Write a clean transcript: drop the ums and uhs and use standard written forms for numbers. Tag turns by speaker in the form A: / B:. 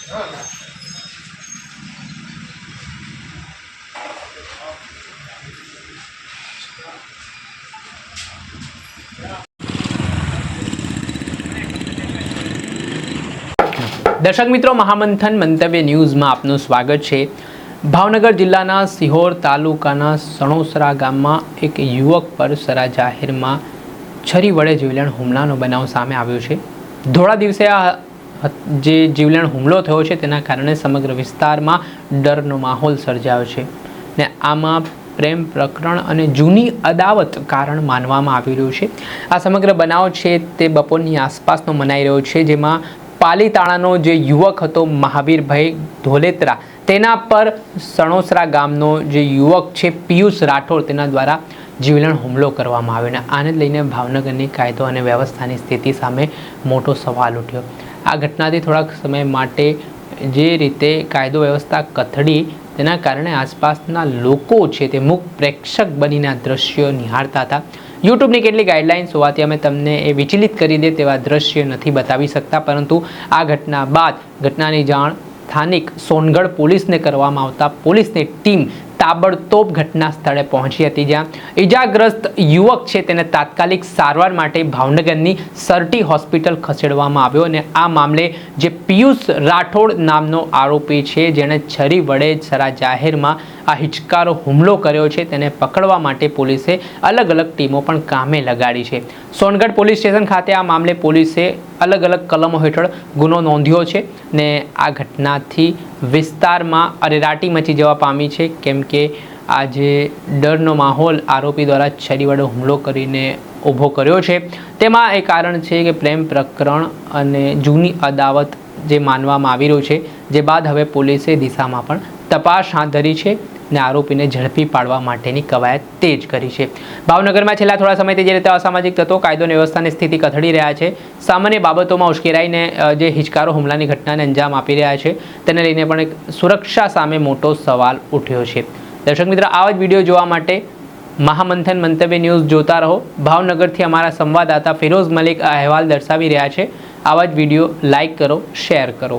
A: દર્શક મિત્રો, મહામંથન મંતવ્ય ન્યૂઝમાં આપનું સ્વાગત છે। ભાવનગર જિલ્લાના સિહોર તાલુકાના સણોસરા ગામમાં એક યુવક પર સરા જાહેરમાં છરી વડે જીવલેણ હુમલાનો બનાવ સામે આવ્યો છે। ધોળા દિવસે આ જે જીવલેણ હુમલો થયો છે તેના કારણે સમગ્ર વિસ્તારમાં ડરનો માહોલ સર્જાયો છે ને આમાં પ્રેમ પ્રકરણ અને જૂની અદાવત કારણ માનવામાં આવી રહ્યું છે। આ સમગ્ર બનાવ છે તે બપોરની આસપાસનો મનાઈ રહ્યો છે, જેમાં પાલીતાણાનો જે યુવક હતો મહાવીરભાઈ ધોલેત્રા, તેના પર સણોસરા ગામનો જે યુવક છે પિયુષ રાઠોડ, તેના દ્વારા જીવલેણ હુમલો કરવામાં આવ્યો અને આને લઈને ભાવનગરની કાયદો અને વ્યવસ્થાની સ્થિતિ સામે મોટો સવાલ ઉઠ્યો। આ ઘટનાથી થોડાક સમય માટે જે રીતે કાયદો વ્યવસ્થા કથળી, તેના કારણે આસપાસના લોકો છે તે મૂક પ્રેક્ષક બનીને આ દ્રશ્યો નિહાળતા હતા। યુટ્યુબની કેટલી ગાઈડલાઇન્સ હોવાથી અમે તમને એ વિચલિત કરી દે તેવા દ્રશ્ય નથી બતાવી શકતા, પરંતુ આ ઘટના બાદ ઘટનાની જાણ સ્થાનિક સોનગઢ પોલીસને કરવામાં આવતા પોલીસની ટીમ તાબડતોબ ઘટના સ્થળે પહોંચી હતી, જ્યાં ઈજાગ્રસ્ત યુવક છે તેને તાત્કાલિક સારવાર માટે ભાવનગરની સરટી હોસ્પિટલ ખસેડવામાં આવ્યો અને આ મામલે જે પિયુષ રાઠોડ નામનો આરોપી છે, જેણે છરી વડે સરા જાહેરમાં આ હિચકારો હુમલો કર્યો છે, તેને પકડવા માટે પોલીસે અલગ અલગ ટીમો પણ કામે લગાડી છે। સોનગઢ પોલીસ સ્ટેશન ખાતે આ મામલે પોલીસે અલગ અલગ કલમો હેઠળ ગુનો નોંધ્યો છે ને આ ઘટનાથી વિસ્તારમાં અરેરાટી મચી જવા પામી છે, કેમ કે આ જે ડરનો માહોલ આરોપી દ્વારા છરી વડે હુમલો કરીને ઊભો કર્યો છે, તેમાં એ કારણ છે કે પ્રેમ પ્રકરણ અને જૂની અદાવત જે માનવામાં આવી રહ્યું છે, જે બાદ હવે પોલીસે દિશામાં પણ તપાસ હાથ ધરી છે ને આરોપીને ઝડપી પાડવા માટેની કવાયત તેજ કરી છે। ભાવનગરમાં છેલ્લા થોડા સમયથી જે રીતે અસામાજિક તત્વો કાયદો અને વ્યવસ્થાની સ્થિતિ કથળી રહ્યા છે, સામાન્ય બાબતોમાં ઉશ્કેરાઈને જે હિચકારો હુમલાની ઘટનાને અંજામ આપી રહ્યા છે, તેને લઈને પણ એક સુરક્ષા સામે મોટો સવાલ ઉઠ્યો છે। દર્શક મિત્રો, આવા જ વિડીયો જોવા માટે મહામંથન મંતવ્ય ન્યૂઝ જોતા રહો। ભાવનગરથી અમારા સંવાદદાતા ફિરોઝ મલિક આ અહેવાલ દર્શાવી રહ્યા છે। આવા જ વિડીયો લાઇક કરો, શેર કરો।